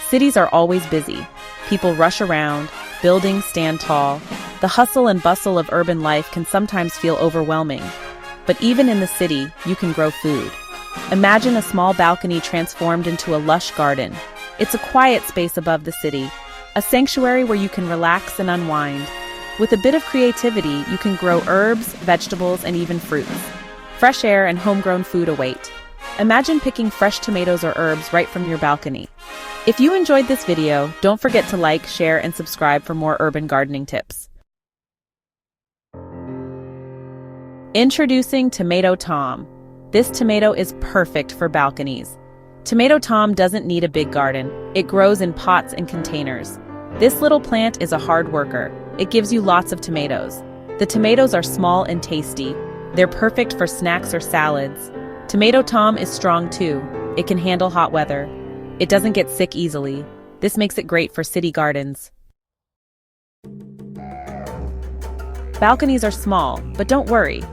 Cities are always busy. People rush around, buildings stand tall. The hustle and bustle of urban life can sometimes feel overwhelming. But even in the city, you can grow food. Imagine a small balcony transformed into a lush garden. It's a quiet space above the city, a sanctuary where you can relax and unwind. With a bit of creativity, you can grow herbs, vegetables, and even fruits. Fresh air and homegrown food await. Imagine picking fresh tomatoes or herbs right from your balcony. If you enjoyed this video, don't forget to like, share, and subscribe for more urban gardening tips. Introducing Tomato Tom. This tomato is perfect for balconies. Tomato Tom doesn't need a big garden. It grows in pots and containers. This little plant is a hard worker. It gives you lots of tomatoes. The tomatoes are small and tasty. They're perfect for snacks or salads. Tomato Tom is strong too. It can handle hot weather. It doesn't get sick easily. This makes it great for city gardens. Balconies are small, but don't worry.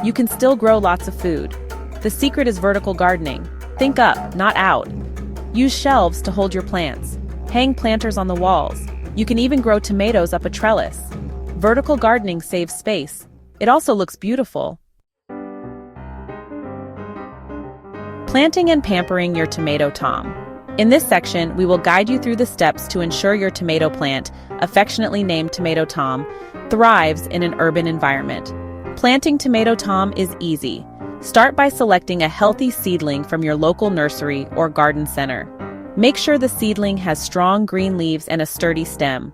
You can still grow lots of food. The secret is vertical gardening. Think up, not out. Use shelves to hold your plants. Hang planters on the walls. You can even grow tomatoes up a trellis. Vertical gardening saves space. It also looks beautiful. Planting and pampering your Tomato Tom. In this section, we will guide you through the steps to ensure your tomato plant, affectionately named Tomato Tom, thrives in an urban environment. Planting Tomato Tom is easy. Start by selecting a healthy seedling from your local nursery or garden center. Make sure the seedling has strong green leaves and a sturdy stem.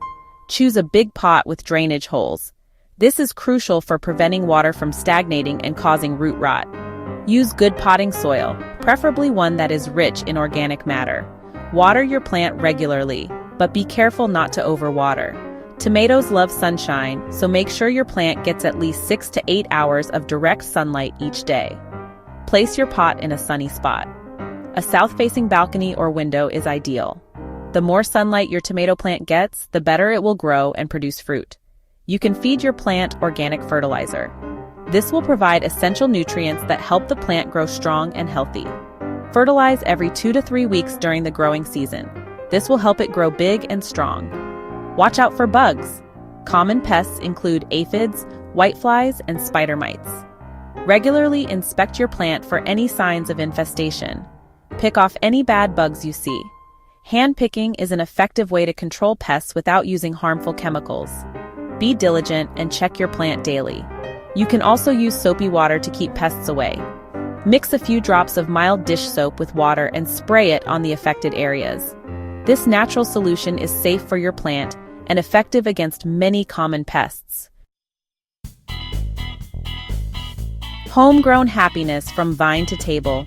Choose a big pot with drainage holes. This is crucial for preventing water from stagnating and causing root rot. Use good potting soil, preferably one that is rich in organic matter. Water your plant regularly, but be careful not to overwater. Tomatoes love sunshine, so make sure your plant gets at least 6 to 8 hours of direct sunlight each day. Place your pot in a sunny spot. A south-facing balcony or window is ideal. The more sunlight your tomato plant gets, the better it will grow and produce fruit. You can feed your plant organic fertilizer. This will provide essential nutrients that help the plant grow strong and healthy. Fertilize every 2 to 3 weeks during the growing season. This will help it grow big and strong. Watch out for bugs. Common pests include aphids, whiteflies, and spider mites. Regularly inspect your plant for any signs of infestation. Pick off any bad bugs you see. Hand picking is an effective way to control pests without using harmful chemicals. Be diligent and check your plant daily. You can also use soapy water to keep pests away. Mix a few drops of mild dish soap with water and spray it on the affected areas. This natural solution is safe for your plant and effective against many common pests. Homegrown happiness from vine to table.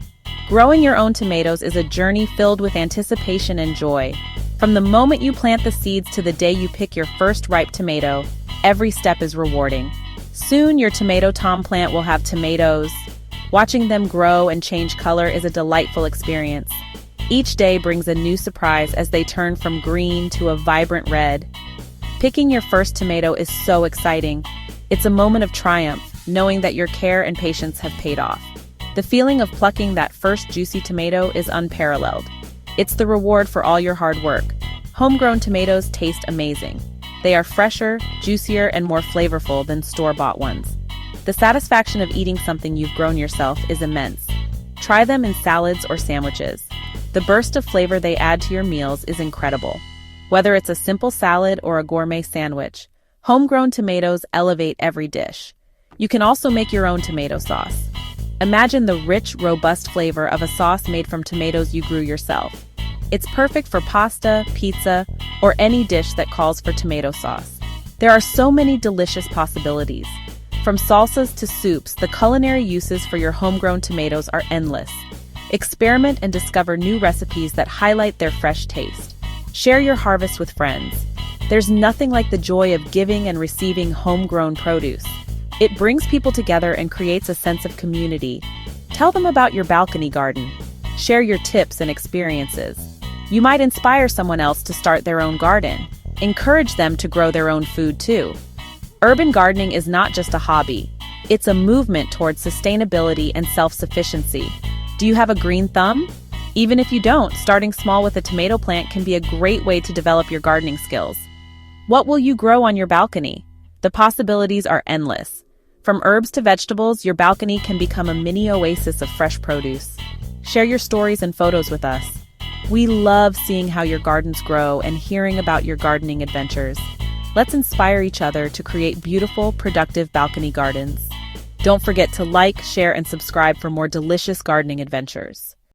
Growing your own tomatoes is a journey filled with anticipation and joy. From the moment you plant the seeds to the day you pick your first ripe tomato, every step is rewarding. Soon your Tomato Tom plant will have tomatoes. Watching them grow and change color is a delightful experience. Each day brings a new surprise as they turn from green to a vibrant red. Picking your first tomato is so exciting. It's a moment of triumph, knowing that your care and patience have paid off. The feeling of plucking that first juicy tomato is unparalleled. It's the reward for all your hard work. Homegrown tomatoes taste amazing. They are fresher, juicier, and more flavorful than store-bought ones. The satisfaction of eating something you've grown yourself is immense. Try them in salads or sandwiches. The burst of flavor they add to your meals is incredible. Whether it's a simple salad or a gourmet sandwich, homegrown tomatoes elevate every dish. You can also make your own tomato sauce. Imagine the rich, robust flavor of a sauce made from tomatoes you grew yourself. It's perfect for pasta, pizza, or any dish that calls for tomato sauce. There are so many delicious possibilities. From salsas to soups, the culinary uses for your homegrown tomatoes are endless. Experiment and discover new recipes that highlight their fresh taste. Share your harvest with friends. There's nothing like the joy of giving and receiving homegrown produce. It brings people together and creates a sense of community. Tell them about your balcony garden. Share your tips and experiences. You might inspire someone else to start their own garden. Encourage them to grow their own food too. Urban gardening is not just a hobby. It's a movement towards sustainability and self-sufficiency. Do you have a green thumb? Even if you don't, starting small with a tomato plant can be a great way to develop your gardening skills. What will you grow on your balcony? The possibilities are endless. From herbs to vegetables, your balcony can become a mini oasis of fresh produce. Share your stories and photos with us. We love seeing how your gardens grow and hearing about your gardening adventures. Let's inspire each other to create beautiful, productive balcony gardens. Don't forget to like, share, and subscribe for more delicious gardening adventures.